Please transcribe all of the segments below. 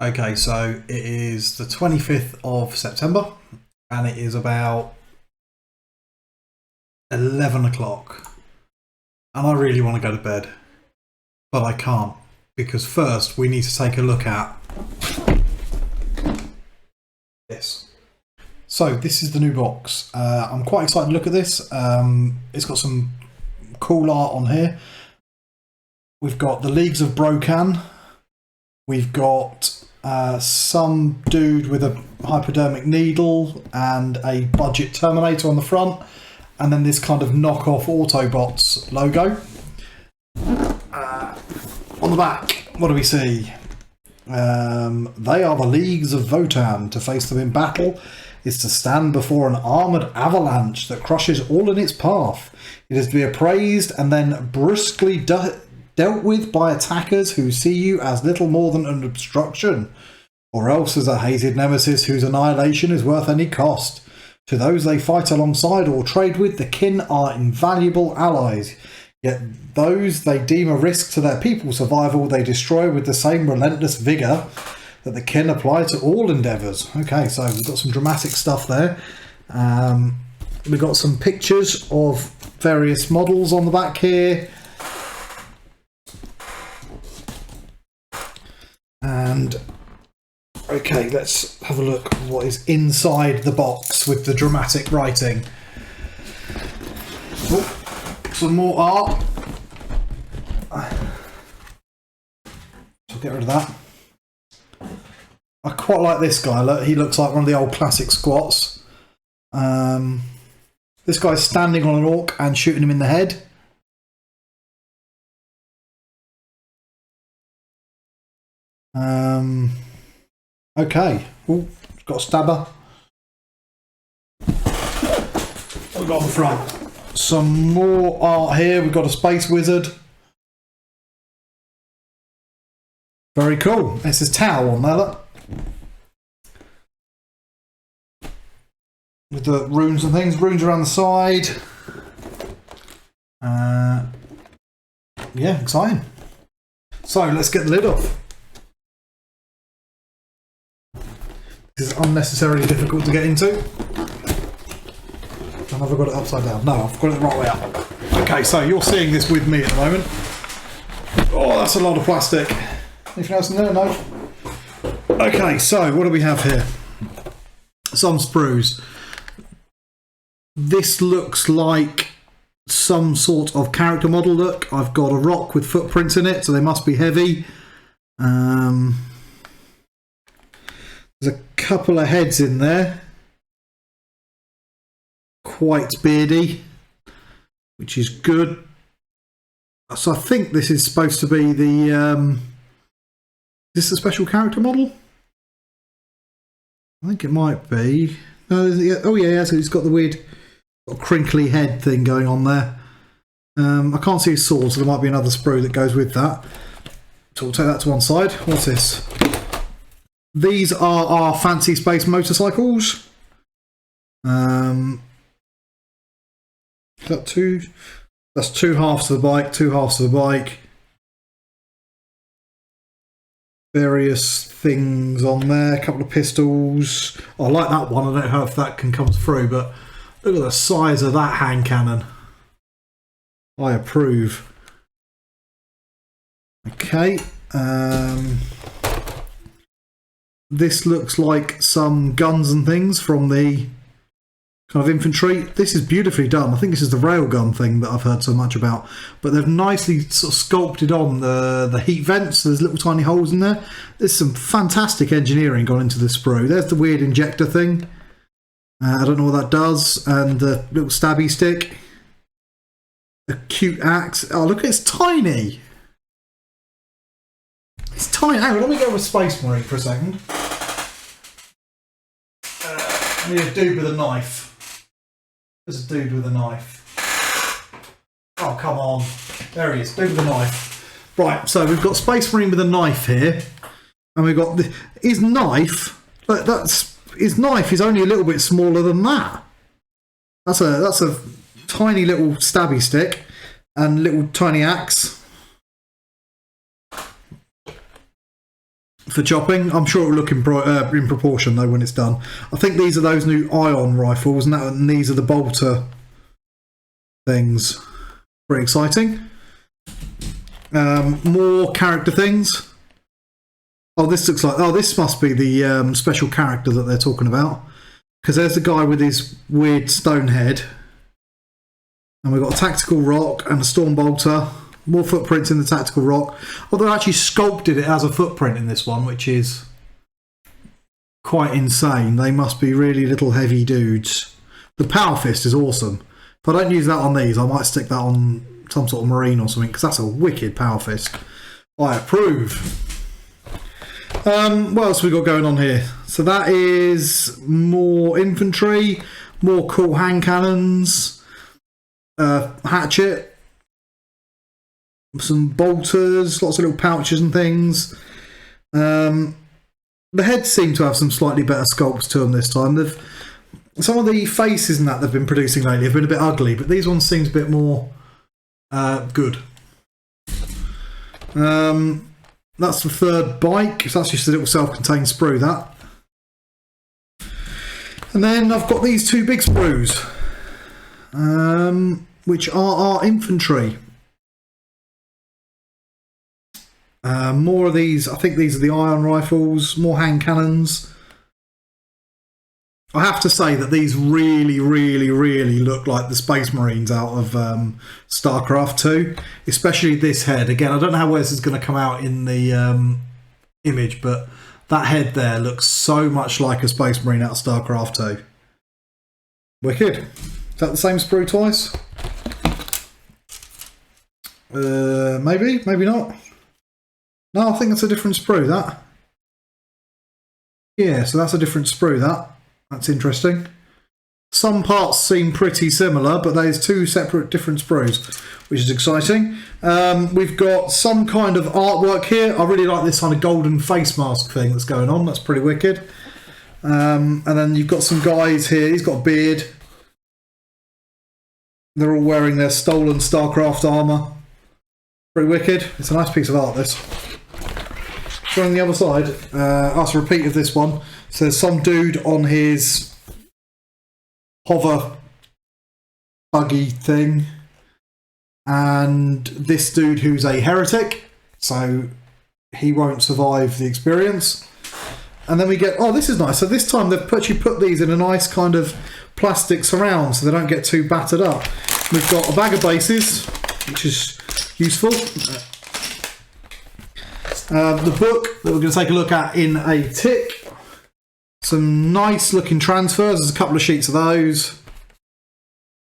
Okay, so it is the 25th of September and it is about 11 o'clock. And I really want to go to bed, but I can't, because first we need to take a look at this. So this is the new box. I'm quite excited to look at this. It's got some cool art on here. We've got the Leagues of Brokann. We've got some dude with a hypodermic needle and a budget Terminator on the front, and then this kind of knockoff Autobots logo. On the back, what do we see? They are the Leagues of Votann. To face them in battle is to stand before an armoured avalanche that crushes all in its path. It is to be appraised and then brusquely dealt with by attackers who see you as little more than an obstruction, or else as a hated nemesis whose annihilation is worth any cost. To those they fight alongside or trade with, the kin are invaluable allies. Yet those they deem a risk to their people's survival, they destroy with the same relentless vigour that the kin apply to all endeavours. Okay, so we've got some dramatic stuff there. We've got some pictures of various models on the back here. And okay, let's have a look at what is inside the box with the dramatic writing. Oh, some more art. So get rid of that. I quite like this guy. Look, he looks like one of the old classic squats. This guy's standing on an orc and shooting him in the head. Okay. Oh, got a stabber. What we've got on the front? Some more art here. We've got a space wizard. Very cool. This is Tau on there, look. With the runes and things. Runes around the side. Yeah, exciting. So let's get the lid off. This is unnecessarily difficult to get into. And have I got it upside down? No, I've got it the right way up. Okay, so you're seeing this with me at the moment. Oh, that's a lot of plastic. Anything else in there? No. Okay, so what do we have here? Some sprues. This looks like some sort of character model look. I've got a rock with footprints in it, so they must be heavy. There's a couple of heads in there. Quite beardy, which is good. So I think this is supposed to be the... is this a special character model? I think it might be. Oh yeah, so it's got the weird crinkly head thing going on there. I can't see his sword, so there might be another sprue that goes with that. So we'll take that to one side. What's this? These are our fancy space motorcycles. Got two. That's two halves of the bike, two halves of the bike. Various things on there, a couple of pistols. Oh, I like that one. I don't know if that can come through, but look at the size of that hand cannon. I approve. Okay. This looks like some guns and things from the kind of infantry. This is beautifully done. I think this is the railgun thing that I've heard so much about. But they've nicely sort of sculpted on the heat vents. There's little tiny holes in there. There's some fantastic engineering gone into this sprue. There's the weird injector thing. I don't know what that does. And the little stabby stick. A cute axe. Oh, look, it's tiny. It's tiny. Hang on, let me go with Space Marine for a second. I need a dude with a knife. There's a dude with a knife. Oh, come on. There he is, dude with a knife. Right, so we've got Space Marine with a knife here. And we've got his knife. Like his knife is only a little bit smaller than that. That's a tiny little stabby stick and little tiny axe. for chopping. I'm sure it will look in proportion though when it's done. I think these are those new ion rifles, and these are the bolter things. Pretty exciting. More character things. Oh, this looks like... Oh, this must be the special character that they're talking about. Because there's the guy with his weird stone head. And we've got a tactical rock and a storm bolter. More footprints in the tactical rock. Although they actually sculpted it as a footprint in this one, which is quite insane. They must be really little heavy dudes. The power fist is awesome. If I don't use that on these, I might stick that on some sort of marine or something, because that's a wicked power fist. I approve. What else have we got going on here? So that is more infantry, more cool hand cannons, hatchet, some bolters, lots of little pouches and things. The heads seem to have some slightly better sculpts to them this time. Some of the faces and that they've been producing lately have been a bit ugly, but these ones seem a bit more good. That's the third bike. So that's just a little self-contained sprue, that. And then I've got these two big sprues, which are our infantry. More of these. I think these are the iron rifles, more hand cannons. I have to say that these really, really, really look like the Space Marines out of StarCraft 2, especially this head. Again, I don't know how well this is going to come out in the image, but that head there looks so much like a Space Marine out of StarCraft 2. Wicked. Is that the same sprue twice? Maybe, maybe not. No, I think that's a different sprue, that. Yeah, so that's a different sprue, that. That's interesting. Some parts seem pretty similar, but there's two separate different sprues, which is exciting. We've got some kind of artwork here. I really like this kind of golden face mask thing that's going on. That's pretty wicked. And then you've got some guys here. He's got a beard. They're all wearing their stolen StarCraft armour. Pretty wicked. It's a nice piece of art, this. So on the other side, that's a repeat of this one. So there's some dude on his hover buggy thing, and this dude who's a heretic, so he won't survive the experience. And then we get, oh, this is nice. So this time they've actually put these in a nice kind of plastic surround so they don't get too battered up. We've got a bag of bases, which is useful. The book that we're going to take a look at in a tick. Some nice looking transfers. There's a couple of sheets of those.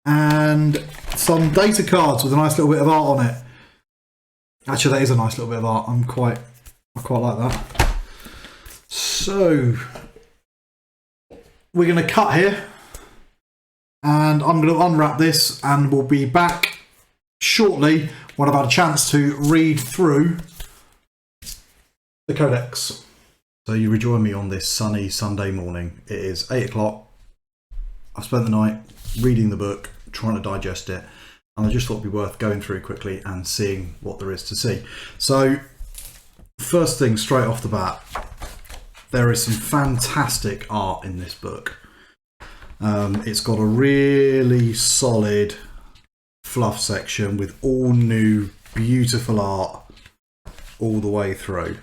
And some data cards with a nice little bit of art on it. Actually, that is a nice little bit of art. I quite like that. So, we're going to cut here. And I'm going to unwrap this and we'll be back shortly when I've had a chance to read through the codex. So you rejoin me on this sunny Sunday morning. It is 8 o'clock. I've spent the night reading the book, trying to digest it, and I just thought it'd be worth going through quickly and seeing what there is to see. So first thing straight off the bat, there is some fantastic art in this book. It's got a really solid fluff section with all new beautiful art all the way through.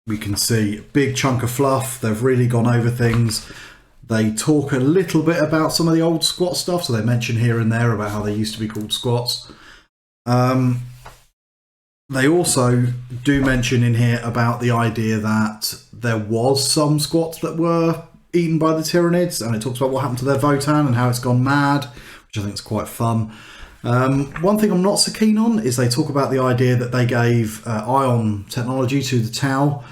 We can see a big chunk of fluff. They've really gone over things. They talk a little bit about some of the old squat stuff. So they mention here and there about how they used to be called squats. They also do mention in here about the idea that there was some squats that were eaten by the Tyranids. And it talks about what happened to their Votann and how it's gone mad, which I think is quite fun. One thing I'm not so keen on is they talk about the idea that they gave ion technology to the Tau,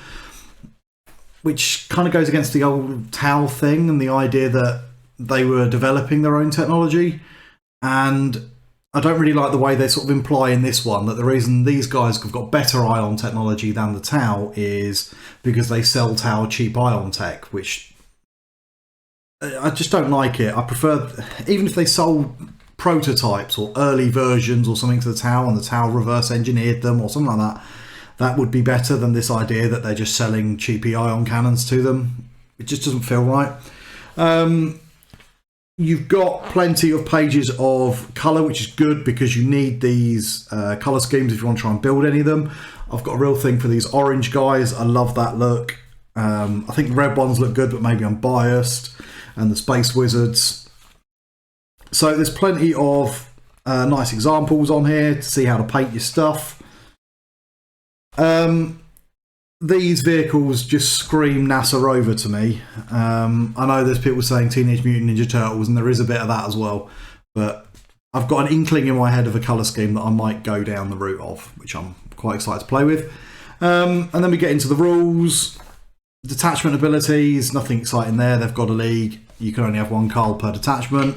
which kind of goes against the old Tau thing and the idea that they were developing their own technology. And I don't really like the way they sort of imply in this one that the reason these guys have got better ion technology than the Tau is because they sell Tau cheap ion tech, which I just don't like it. I prefer, even if they sold prototypes or early versions or something to the Tau, and the Tau reverse engineered them or something like that, that would be better than this idea that they're just selling cheapy ion cannons to them. It just doesn't feel right. You've got plenty of pages of colour, which is good because you need these colour schemes if you want to try and build any of them. I've got a real thing for these orange guys. I love that look. I think the red ones look good, but maybe I'm biased. And the space wizards. So there's plenty of nice examples on here to see how to paint your stuff. These vehicles just scream NASA Rover to me. I know there's people saying Teenage Mutant Ninja Turtles, and there is a bit of that as well. But I've got an inkling in my head of a colour scheme that I might go down the route of, which I'm quite excited to play with. And then we get into the rules. Detachment abilities, nothing exciting there. They've got a league. You can only have one Carl per detachment.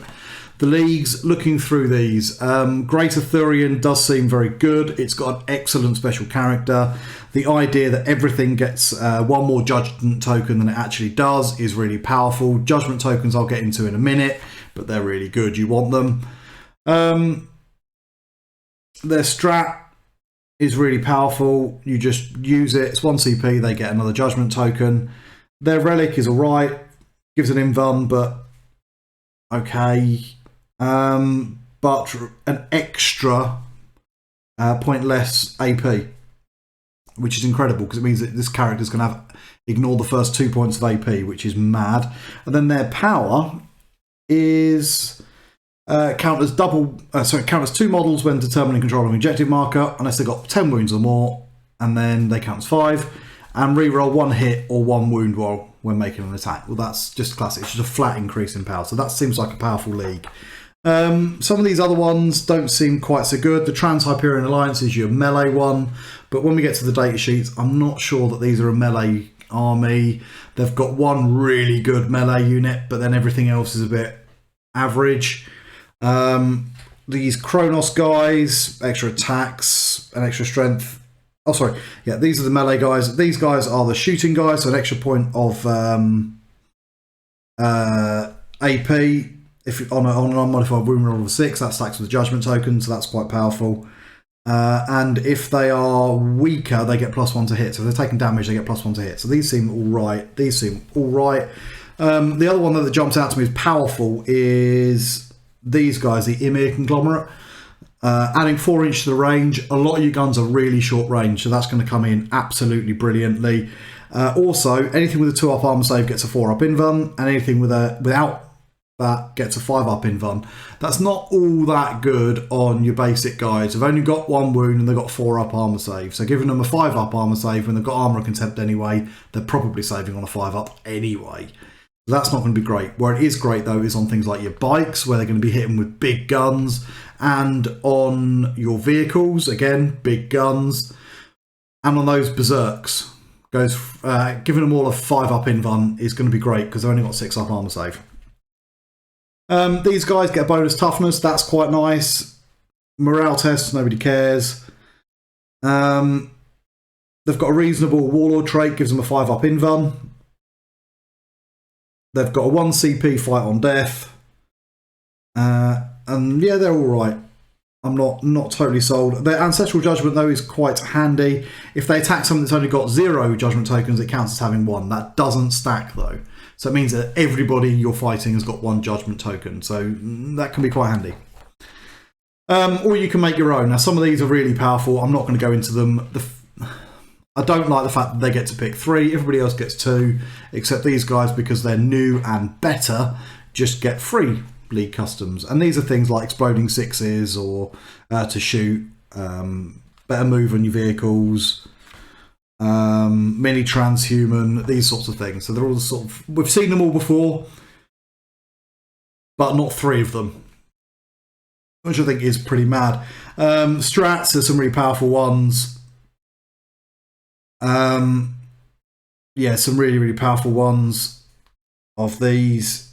The leagues, looking through these, Greater Thurian does seem very good. It's got an excellent special character. The idea that everything gets one more judgment token than it actually does is really powerful. Judgment tokens I'll get into in a minute, but they're really good. You want them. Their strat is really powerful. You just use it. It's 1 CP. They get another judgment token. Their relic is alright. Gives an invuln, but okay. But an extra point less AP, which is incredible because it means that this character's going to ignore the first 2 points of AP, which is mad. And then their power is count as count as 2 models when determining control of an objective marker, unless they've got 10 wounds or more, and then they count as 5, and reroll 1 hit or 1 wound roll when making an attack. Well, that's just classic. It's just a flat increase in power, so that seems like a powerful league. Some of these other ones don't seem quite so good. The Trans-Siberian Alliance is your melee one, but when we get to the data sheets, I'm not sure that these are a melee army. They've got one really good melee unit, but then everything else is a bit average. These Kronos guys, extra attacks and extra strength. Oh, sorry. Yeah, these are the melee guys. These guys are the shooting guys, so an extra point of AP. If on an unmodified wound roll of 6, that stacks with the judgment token, so that's quite powerful. And if they are weaker, they get +1 to hit. So if they're taking damage, they get +1 to hit. So these seem all right. These seem all right. The other one that jumps out to me as powerful is these guys, the Emirate Conglomerate. Adding 4 inch to the range. A lot of your guns are really short range, so that's going to come in absolutely brilliantly. Also, anything with a 2-up armor save gets a 4-up invuln, and anything without that gets a 5-up invuln. That's not all that good on your basic guys. They've only got 1 wound and they've got 4-up armor save. So giving them a 5-up armor save when they've got armor of contempt anyway, they're probably saving on a 5-up anyway. That's not going to be great. Where it is great though is on things like your bikes, where they're going to be hitting with big guns, and on your vehicles, again, big guns, and on those berserks. Giving them all a 5-up invuln is going to be great because they've only got 6-up armor save. These guys get a bonus toughness. That's quite nice. Morale tests, nobody cares. They've got a reasonable Warlord trait, gives them a 5-up invuln. They've got a 1 CP fight on death. And yeah, they're alright. I'm not totally sold. Their Ancestral Judgment, though, is quite handy. If they attack something that's only got 0 judgment tokens, it counts as having 1. That doesn't stack, though. So it means that everybody you're fighting has got 1 judgment token. So that can be quite handy. Or you can make your own. Now, some of these are really powerful. I'm not going to go into them. I don't like the fact that they get to pick 3. Everybody else gets 2, except these guys, because they're new and better, just get 3 league customs. And these are things like exploding 6s or to shoot, better move on your vehicles, mini transhuman, these sorts of things. So they're all sort of, we've seen them all before, but not 3 of them, which I think is pretty mad. Strats, there's some really powerful ones. Yeah, some really powerful ones of these.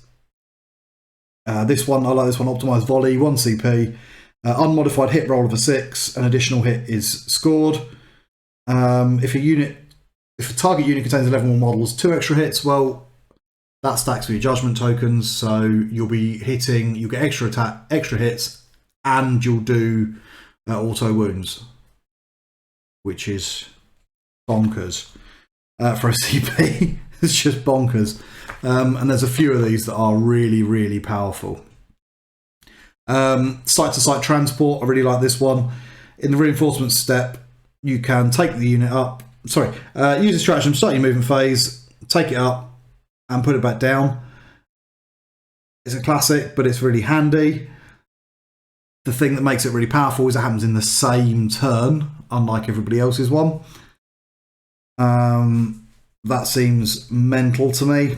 This one, I like this one, optimized volley, 1 CP, unmodified hit roll of a 6, an additional hit is scored. If a target unit contains 11 more models, 2 extra hits, well, that stacks with your judgment tokens, so you'll be hitting, you get extra hits and you'll do auto wounds, which is bonkers for a CP. It's just bonkers. And there's a few of these that are really, really powerful. Site-to-site transport, I really like this one. In the reinforcement step, you can take the unit up. Sorry, use a stratagem, start your movement phase, take it up, and put it back down. It's a classic, but it's really handy. The thing that makes it really powerful is it happens in the same turn, unlike everybody else's one. That seems mental to me.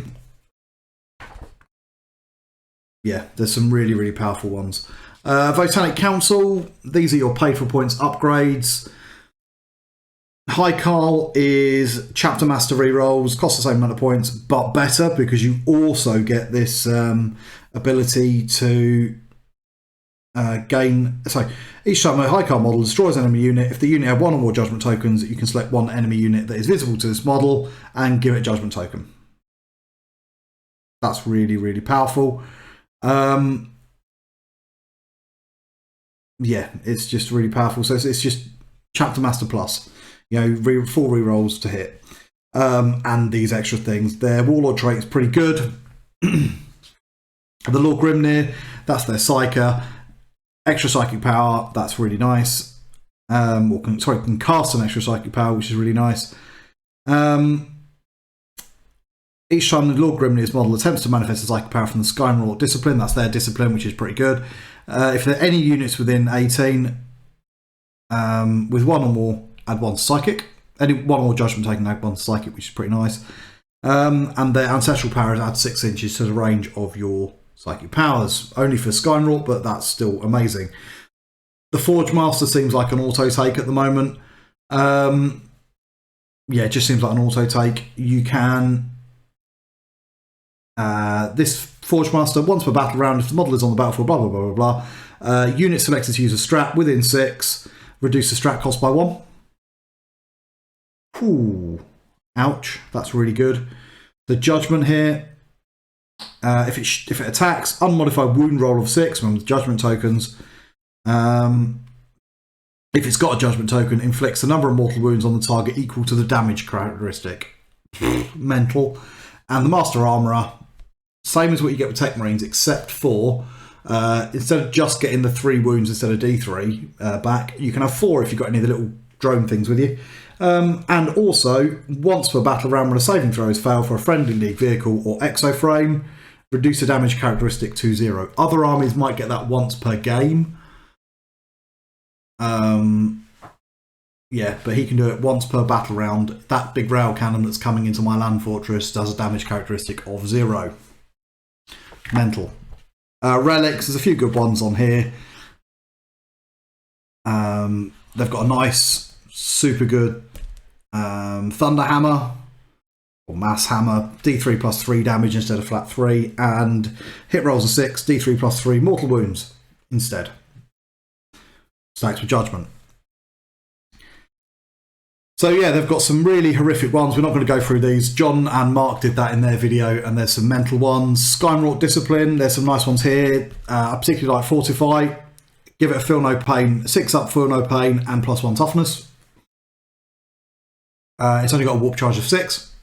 Yeah, there's some really, really powerful ones. Votann Council, these are your paid for points upgrades. High Carl is Chapter Master rerolls, cost the same amount of points, but better because you also get this ability to gain. So each time a High Carl model destroys an enemy unit, if the unit have one or more judgment tokens, you can select one enemy unit that is visible to this model and give it a judgment token. That's really, really powerful. Yeah, it's just really powerful. So it's just Chapter Master Plus. You know, full rerolls to hit. And these extra things. Their Warlord Traits pretty good. The Lord Grimnir, that's their Psyker. Extra Psychic Power, that's really nice. Can cast an extra Psychic Power, which is really nice. Each time the Lord Grimnir's model attempts to manifest a Psychic Power from the Skywrought Discipline, that's their discipline, which is pretty good. If there are any units within 18, with one or more, add one Psychic. Any one or more Judgment taken, add one Psychic, which is pretty nice. And their Ancestral Powers add 6 inches to the range of your Psychic Powers. Only for Skywrought, but that's still amazing. The Forge Master seems like an auto-take at the moment. Yeah, it just seems like an auto-take. You can... this Forge Master, once per battle round, if the model is on the battlefield, blah, blah, blah, blah, blah. Unit selected to use a strat within 6. Reduce the strat cost by 1. Ooh, ouch, that's really good. The Judgment here, if it attacks, unmodified wound roll of 6, remember the Judgment tokens. If it's got a Judgment token, inflicts the number of mortal wounds on the target equal to the damage characteristic. Mental. And the Master Armourer, same as what you get with Tech Marines, except for instead of just getting the 3 wounds instead of D3 back, you can have 4 if you've got any of the little drone things with you. And also, once per battle round when a saving throw is failed for a friendly league vehicle or exoframe, reduce the damage characteristic to 0. Other armies might get that once per game. Yeah, but he can do it once per battle round. That big rail cannon that's coming into my land fortress does a damage characteristic of 0. Mental. Relics, there's a few good ones on here. They've got a nice, super good Thunder Hammer or Mass Hammer, D3 plus 3 damage instead of flat 3, and hit rolls of 6, D3 plus 3 mortal wounds instead. Stacks with Judgment. So yeah, they've got some really horrific ones. We're not going to go through these. John and Mark did that in their video, and there's some mental ones. Skywrought Discipline, there's some nice ones here. I particularly like Fortify. Give it a Feel No Pain, 6 up, Feel No Pain, and +1 toughness. It's only got a warp charge of 6,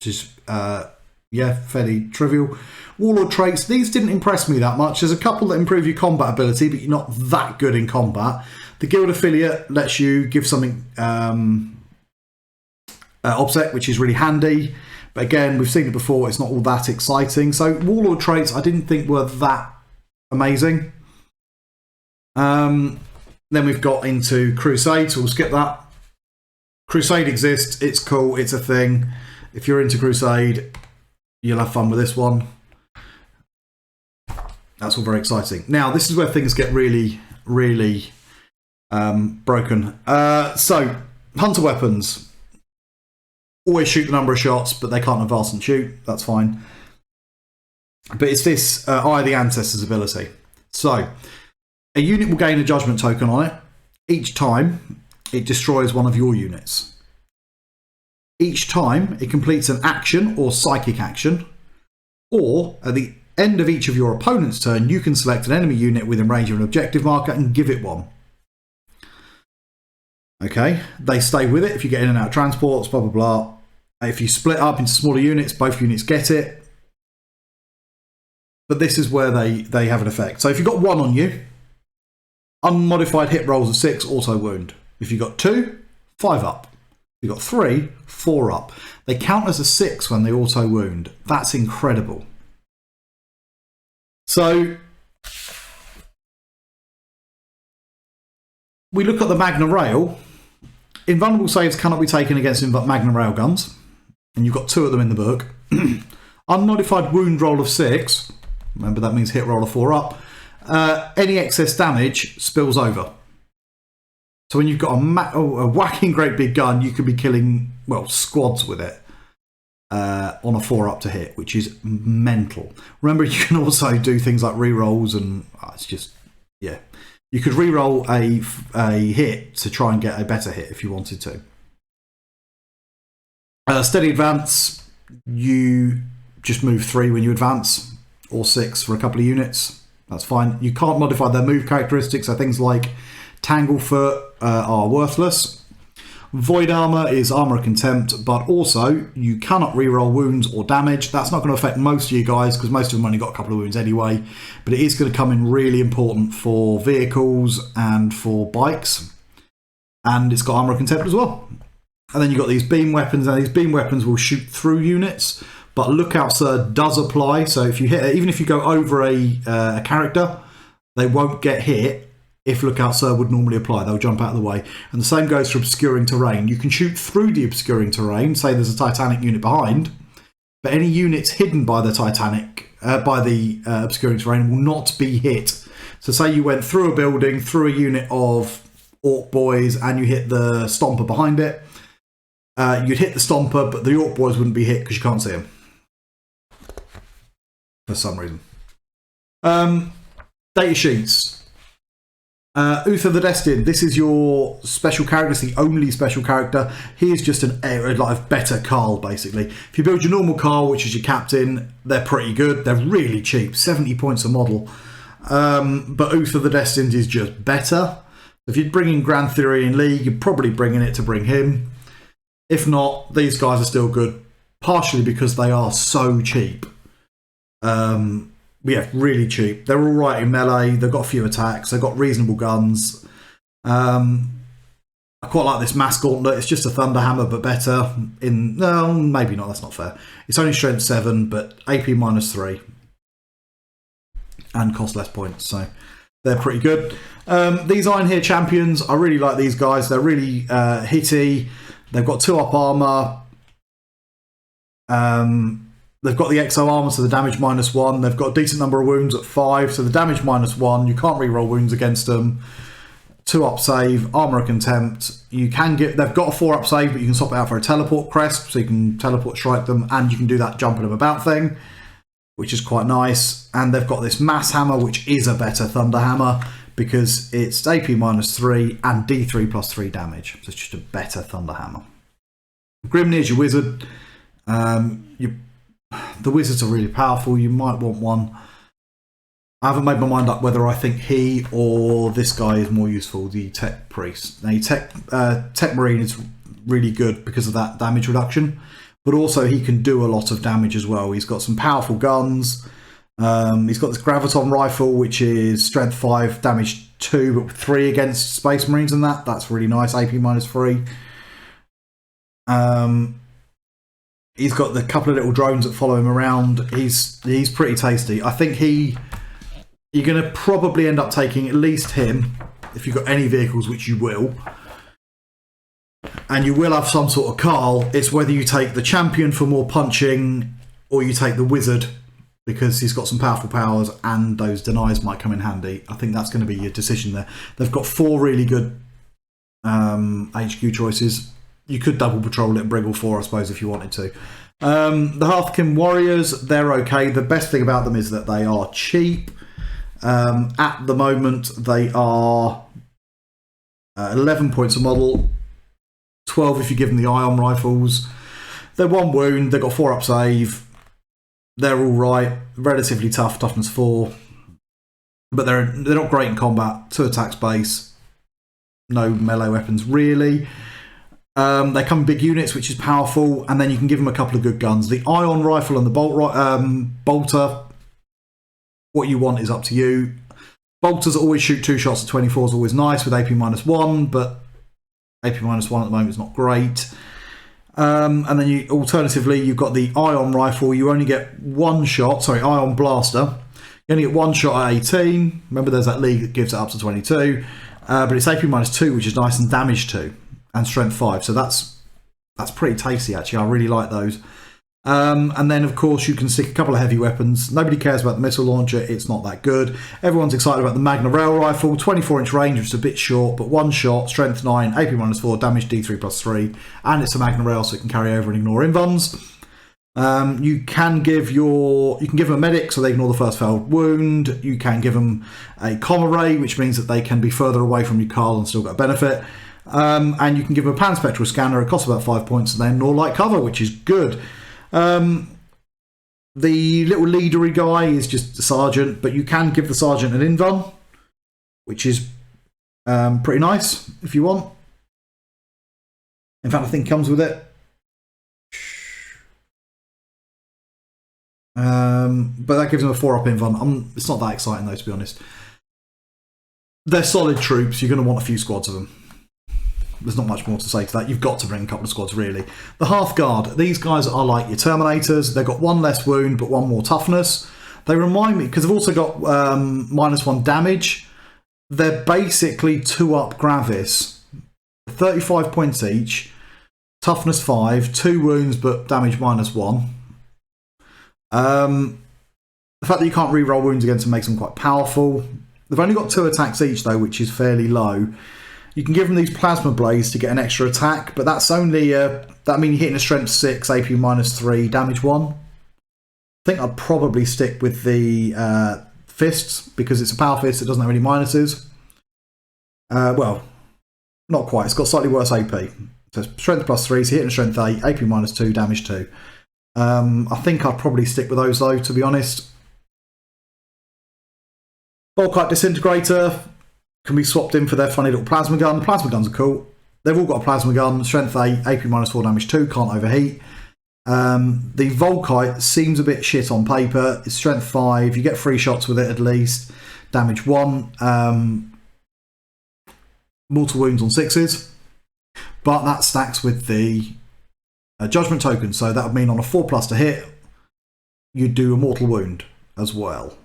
which is, yeah, fairly trivial. Warlord Traits, these didn't impress me that much. There's a couple that improve your combat ability, but you're not that good in combat. The Guild Affiliate lets you give something OBSEC, which is really handy. But again, we've seen it before, it's not all that exciting. So Warlord Traits I didn't think were that amazing. Then we've got into Crusade, so we'll skip that. Crusade exists, it's cool, it's a thing. If you're into Crusade, you'll have fun with this one. That's all very exciting. Now, this is where things get really, really broken. So, Hunter Weapons. Always shoot the number of shots, but they can't advance and shoot. That's fine. But it's this Eye of the Ancestors ability. So, a unit will gain a Judgment token on it each time it destroys one of your units. Each time it completes an action or psychic action, or at the end of each of your opponent's turn, you can select an enemy unit within range of an objective marker and give it one. Okay, they stay with it if you get in and out of transports, blah, blah, blah. If you split up into smaller units, both units get it. But this is where they have an effect. So if you've got 1 on you, unmodified hit rolls of 6, auto wound. If you've got 2, 5 up. If you've got 3, 4 up. They count as a 6 when they auto wound. That's incredible. So we look at the Magna rail. Invulnerable saves cannot be taken against Magna rail guns, and you've got 2 of them in the book. Unmodified wound roll of 6, remember that means hit roll of 4 up. Any excess damage spills over. So when you've got a whacking great big gun, you could be killing, well, squads with it on a 4 up to hit, which is mental. Remember, you can also do things like rerolls, and it's just, yeah. You could reroll a hit to try and get a better hit if you wanted to. Steady advance, you just move 3 when you advance, or 6 for a couple of units. That's fine. You can't modify their move characteristics, so things like Tanglefoot are worthless. Void armor is armor of contempt, but also you cannot reroll wounds or damage. That's not going to affect most of you guys because most of them only got a couple of wounds anyway, but it is going to come in really important for vehicles and for bikes, and it's got armor of contempt as well. And then you've got these beam weapons, and these beam weapons will shoot through units, but Lookout Sir does apply. So if you hit, even if you go over a character, they won't get hit. If Lookout Sir would normally apply, they'll jump out of the way. And the same goes for obscuring terrain. You can shoot through the obscuring terrain, say there's a Titanic unit behind, but any units hidden by the Titanic, obscuring terrain will not be hit. So say you went through a building, through a unit of Orc boys, and you hit the Stomper behind it. You'd hit the Stomper, but the Orc boys wouldn't be hit because you can't see them. For some reason. Data sheets. Uther the Destined, this is your special character. It's the only special character. He is just a better Carl, basically. If you build your normal Carl, which is your captain, they're pretty good. They're really cheap, 70 points a model. But Uther the Destined is just better. If you'd bring in Grand Theory in League, you're probably bringing it to bring him. If not, these guys are still good, partially because they are so cheap. Yeah, really cheap. They're all right in melee. They've got a few attacks. They've got reasonable guns. I quite like this Mass Gauntlet. It's just a Thunderhammer, but better. No, maybe not. That's not fair. It's only strength 7, but AP -3. And cost less points, so they're pretty good. These Iron Here champions, I really like these guys. They're really hitty. They've got 2 up armor. They've got the exo armor, so the damage -1. They've got a decent number of wounds at 5, so the damage -1. You can't reroll wounds against them. 2 up save, armor of contempt. You can get. They've got a 4 up save, but you can swap it out for a teleport crest, so you can teleport strike them, and you can do that jumping them about thing, which is quite nice. And they've got this mass hammer, which is a better thunder hammer because it's AP -3 and D3 +3 damage. So it's just a better thunder hammer. Grimnir is your wizard. The wizards are really powerful. You might want one. I haven't made my mind up whether I think he or this guy is more useful, the Tech Priest. Now, Tech Marine is really good because of that damage reduction, but also he can do a lot of damage as well. He's got some powerful guns. He's got this Graviton rifle, which is strength 5, damage 2, but 3 against Space Marines and that. That's really nice, AP -3. He's got the couple of little drones that follow him around. He's pretty tasty. I think you're going to probably end up taking at least him, if you've got any vehicles, which you will. And you will have some sort of Carl. It's whether you take the champion for more punching, or you take the wizard, because he's got some powerful powers, and those denies might come in handy. I think that's going to be your decision there. They've got 4 really good HQ choices. You could double patrol it and bring all 4, I suppose, if you wanted to. The Hearthkin Warriors, they're okay. The best thing about them is that they are cheap. At the moment, they are 11 points a model, 12 if you give them the ion rifles. They're 1 wound, they've got 4 up save. They're all right, relatively tough, toughness 4, but they're not great in combat. 2 attacks base, no melee weapons really. They come in big units, which is powerful, and then you can give them a couple of good guns. The ion rifle and the bolter, what you want is up to you. Bolters always shoot 2 shots at 24 is always nice with AP -1, but AP -1 at the moment is not great. And then alternatively, you've got the ion rifle. You only get 1 shot, ion blaster. You only get 1 shot at 18. Remember, there's that league that gives it up to 22. But it's AP -2, which is nice, and damage 2, and strength 5. So that's pretty tasty, actually. I really like those. And then, of course, you can stick a couple of heavy weapons. Nobody cares about the missile launcher. It's not that good. Everyone's excited about the Magna rail rifle. 24-inch range, which is a bit short, but 1 shot, strength 9, AP -4, damage D3+3, and it's a Magna rail, so it can carry over and ignore invuns. You can give them a medic, so they ignore the first failed wound. You can give them a comm array, which means that they can be further away from your Carl and still get a benefit. And you can give them a pan-spectral scanner. It costs about 5 points, and they ignore light cover, which is good. The little leadery guy is just a sergeant, but you can give the sergeant an invuln, which is pretty nice if you want. In fact, I think it comes with it. But that gives them a 4-up invuln. It's not that exciting though, to be honest. They're solid troops. You're going to want a few squads of them. There's not much more to say to that. You've got to bring a couple of squads, really. The Half Guard. These guys are like your Terminators. They've got 1 less wound, but 1 more toughness. They remind me, because they've also got -1 damage. They're basically 2-up Gravis. 35 points each. Toughness 5. 2 wounds, but damage -1. The fact that you can't re-roll wounds against them makes them quite powerful. They've only got 2 attacks each, though, which is fairly low. You can give them these plasma blades to get an extra attack, but that's only that means you're hitting a strength 6, AP -3, damage 1. I think I'd probably stick with the fists because it's a power fist. It doesn't have any minuses. Well, not quite. It's got slightly worse AP. So strength +3, so hitting a strength 8, AP -2, damage 2. I think I'd probably stick with those though, to be honest. Volkite Disintegrator can be swapped in for their funny little plasma gun. The plasma guns are cool. They've all got a plasma gun. Strength 8, AP -4, damage 2, can't overheat. The Volkite seems a bit shit on paper. It's strength 5. You get 3 shots with it at least. Damage 1. Mortal wounds on 6s. But that stacks with the judgment token. So that would mean on a 4+ to hit, you'd do a mortal wound as well.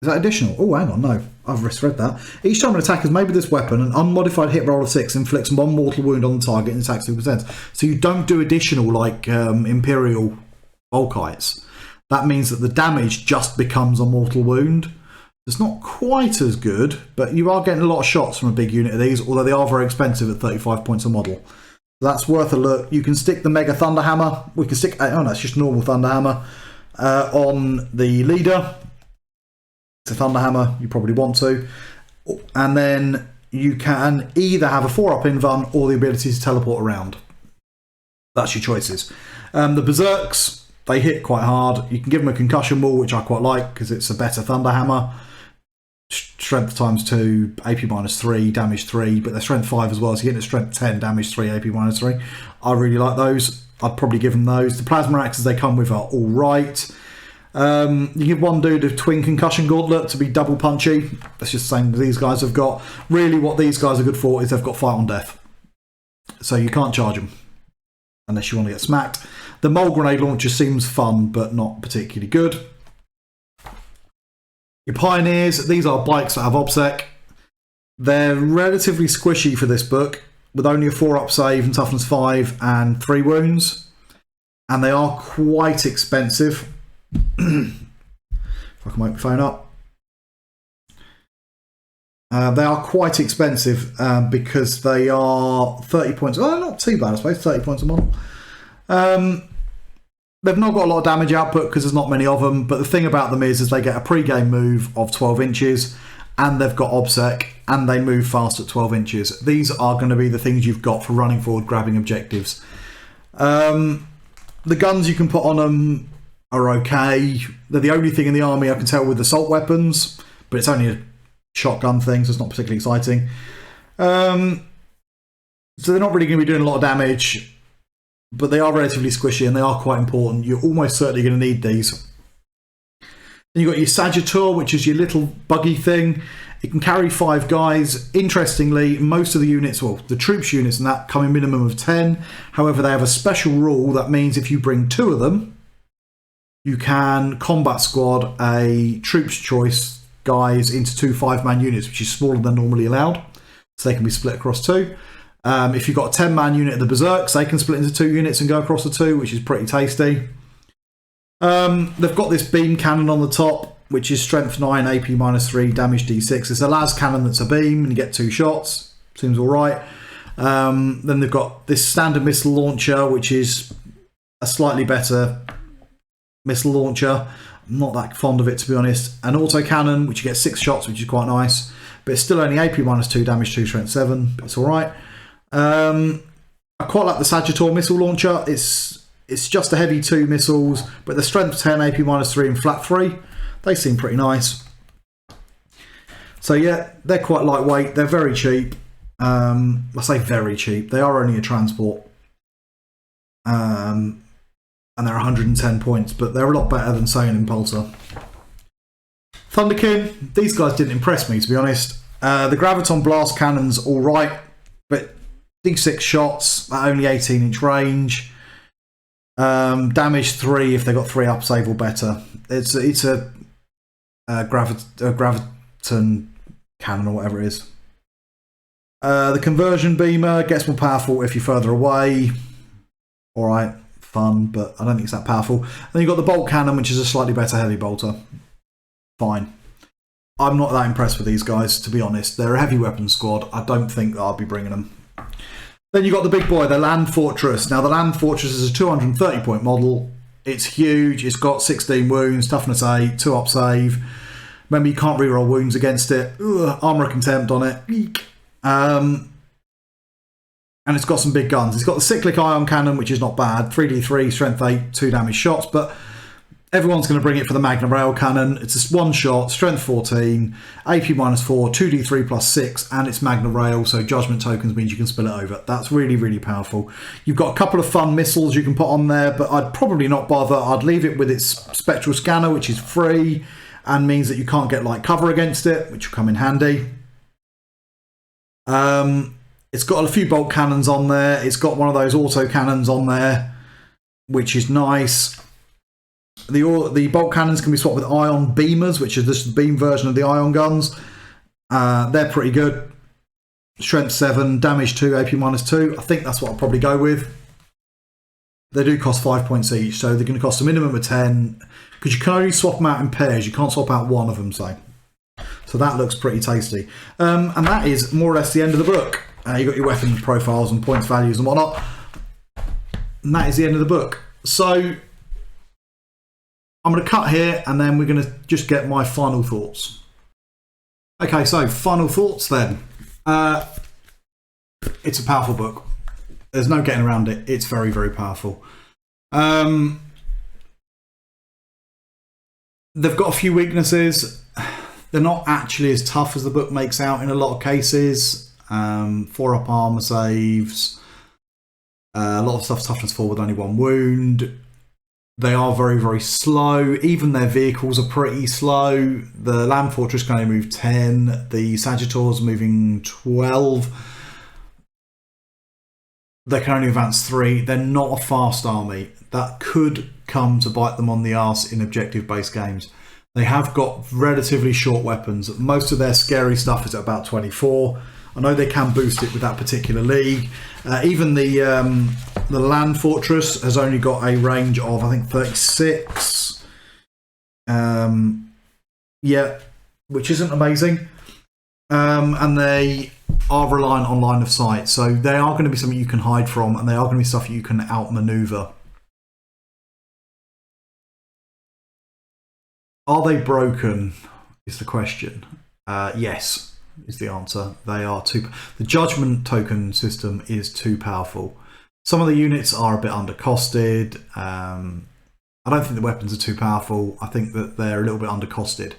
Is that additional? Oh, hang on, no. I've misread that. Each time an attacker has made with this weapon, an unmodified hit roll of 6 inflicts 1 mortal wound on the target and attacks 2%. So you don't do additional like Imperial Volkites. That means that the damage just becomes a mortal wound. It's not quite as good, but you are getting a lot of shots from a big unit of these, although they are very expensive at 35 points a model. So that's worth a look. You can stick the Mega Thunderhammer. We can stick, oh no, it's just normal Thunderhammer on the leader. It's a Thunderhammer, you probably want to. And then you can either have a 4-up invuln or the ability to teleport around. That's your choices. The Berserks, they hit quite hard. You can give them a concussion wall, which I quite like because it's a better Thunderhammer. Strength ×2, AP -3, damage 3, but they're strength 5 as well, so you get a strength 10, damage 3, AP -3. I really like those. I'd probably give them those. The Plasma Axes they come with are all right. You give one dude a twin concussion gauntlet to be double punchy. That's just the same as these guys have got. Really what these guys are good for is they've got fight on death. So you can't charge them unless you want to get smacked. The Mole Grenade Launcher seems fun but not particularly good. Your Pioneers, these are bikes that have OBSEC. They're relatively squishy for this book with only a 4-up save and toughness 5 and 3 wounds. And they are quite expensive. If I can make my phone up. They are quite expensive because they are 30 points. Well, not too bad, I suppose. 30 points a model. They've not got a lot of damage output because there's not many of them. But the thing about them is they get a pre-game move of 12 inches and they've got OBSEC and they move fast at 12 inches. These are going to be the things you've got for running forward, grabbing objectives. The guns you can put on them are okay. They're the only thing in the army I can tell with assault weapons, but it's only a shotgun thing, so it's not particularly exciting. So they're not really going to be doing a lot of damage, but they are relatively squishy and they are quite important. You're almost certainly going to need these. Then you've got your Sagittar, which is your little buggy thing. It can carry 5 guys. Interestingly, most of the units, well, the troops units and that come in minimum of 10. However, they have a special rule that means if you bring 2 of them, you can combat squad a troops choice guys into 2 5-man units, which is smaller than normally allowed. So they can be split across 2. If you've got a 10-man unit of the Berserks, they can split into 2 units and go across the 2, which is pretty tasty. They've got this beam cannon on the top, which is strength 9, AP -3, damage D6. It's a las cannon that's a beam, and you get 2 shots. Seems all right. Then they've got this standard missile launcher, which is a slightly better missile launcher. I'm not that fond of it, to be honest. An auto cannon, which you get 6 shots, which is quite nice. But it's still only AP -2, damage 2, strength 7. But it's all right. I quite like the Sagittar missile launcher. It's just a heavy 2 missiles, but the strength 10, AP -3, and flat 3. They seem pretty nice. So yeah, they're quite lightweight. They're very cheap. I say very cheap. They are only a transport. And they're 110 points, but they're a lot better than, say, an Impulsor. Thunderkin, these guys didn't impress me, to be honest. The Graviton Blast Cannon's all right, but D6 shots at only 18-inch range. Damage 3 if they got 3 up save or better. It's a Graviton Cannon or whatever it is. The Conversion Beamer gets more powerful if you're further away. All right, fun, but I don't think it's that powerful. Then you've got the Bolt Cannon, which is a slightly better heavy bolter. Fine. I'm not that impressed with these guys, to be honest. They're a heavy weapons squad. I don't think I'll be bringing them. Then you've got the big boy, the Land Fortress. Now, the Land Fortress is a 230-point model. It's huge. It's got 16 wounds, toughness 8, 2 up save. Remember, you can't reroll wounds against it. Ugh, armor of contempt on it. Eek. And it's got some big guns. It's got the Cyclic Ion Cannon, which is not bad. 3d3, strength 8, 2 damage shots. But everyone's going to bring it for the Magna Rail Cannon. It's just 1 shot, strength 14, AP -4, 2d3 plus 6, and it's Magna Rail, so judgment tokens means you can spill it over. That's really, really powerful. You've got a couple of fun missiles you can put on there, but I'd probably not bother. I'd leave it with its Spectral Scanner, which is free, and means that you can't get light cover against it, which will come in handy. It's got a few bolt cannons on there. It's got one of those auto cannons on there, which is nice. The bolt cannons can be swapped with ion beamers, which is just the beam version of the ion guns. They're pretty good. Strength 7, damage 2, AP -2. I think that's what I'll probably go with. They do cost 5 points each, so they're going to cost a minimum of 10, because you can only swap them out in pairs. You can't swap out one of them, so that looks pretty tasty. And that is more or less the end of the book. You've got your weapon profiles and points values and whatnot. And that is the end of the book. So I'm going to cut here and then we're going to just get my final thoughts. Okay, so final thoughts then. It's a powerful book. There's no getting around it. It's very, very powerful. They've got a few weaknesses. They're not actually as tough as the book makes out in a lot of cases. 4 up armor saves. A lot of stuff toughness 4 with only 1 wound. They are very, very slow. Even their vehicles are pretty slow. The Land Fortress can only move 10. The Sagittar's moving 12. They can only advance 3. They're not a fast army. That could come to bite them on the arse in objective-based games. They have got relatively short weapons. Most of their scary stuff is at about 24. I know they can boost it with that particular league. Even the Land Fortress has only got a range of, I think, 36. Yeah, which isn't amazing. And they are reliant on line of sight. So they are going to be something you can hide from, and they are going to be stuff you can outmaneuver. Are they broken, is the question. Yes, is the answer. They are too... The judgment token system is too powerful. Some of the units are a bit undercosted. I don't think the weapons are too powerful. I think that they're a little bit undercosted.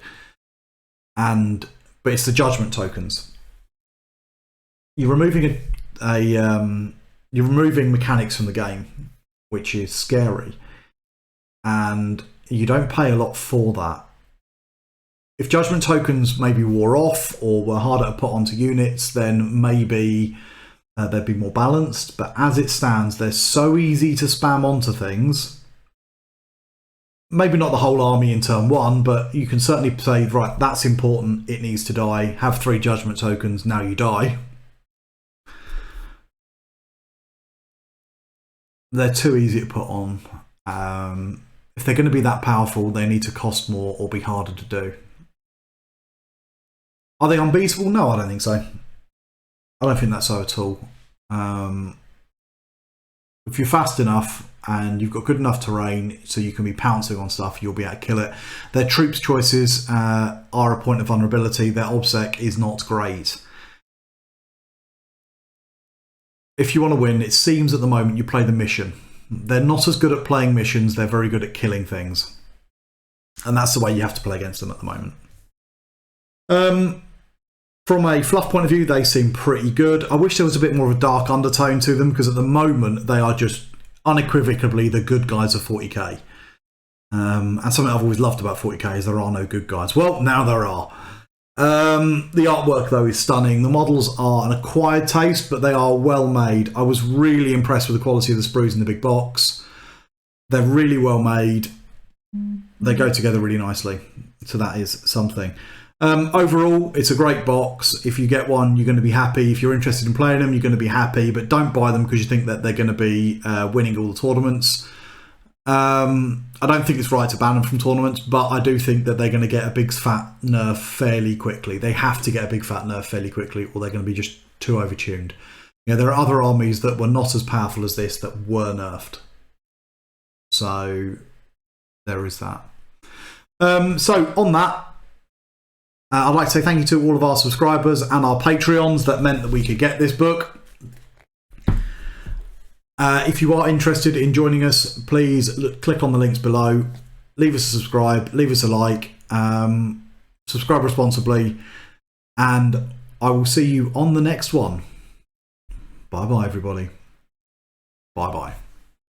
But it's the judgment tokens. You're removing you're removing mechanics from the game, which is scary. And you don't pay a lot for that. If judgment tokens maybe wore off or were harder to put onto units, then maybe they'd be more balanced. But as it stands, they're so easy to spam onto things. Maybe not the whole army in turn one, but you can certainly say, right, that's important, it needs to die. Have 3 judgment tokens, now you die. They're too easy to put on. If they're going to be that powerful, they need to cost more or be harder to do. Are they unbeatable? No, I don't think so. I don't think that's so at all. If you're fast enough and you've got good enough terrain so you can be pouncing on stuff, you'll be able to kill it. Their troops choices are a point of vulnerability. Their obsec is not great. If you want to win, it seems at the moment you play the mission. They're not as good at playing missions, they're very good at killing things. And that's the way you have to play against them at the moment. From a fluff point of view, they seem pretty good. I wish there was a bit more of a dark undertone to them, because at the moment they are just unequivocally the good guys of 40k. And something I've always loved about 40k is there are no good guys. Well, now there are. The artwork though is stunning. The models are an acquired taste, but they are well made. I was really impressed with the quality of the sprues in the big box. They're really well made. They go together really nicely. So that is something. Overall, it's a great box. If you get one, you're going to be happy. If you're interested in playing them, you're going to be happy. But don't buy them because you think that they're going to be winning all the tournaments. I don't think it's right to ban them from tournaments, but I do think that they're going to get a big fat nerf fairly quickly. They have to get a big fat nerf fairly quickly, or they're going to be just too overtuned. You know, there are other armies that were not as powerful as this that were nerfed. So there is that. So on that, I'd like to say thank you to all of our subscribers and our Patreons that meant that we could get this book. If you are interested in joining us, please click on the links below. Leave us a subscribe, leave us a like, subscribe responsibly, and I will see you on the next one. Bye-bye, everybody. Bye-bye.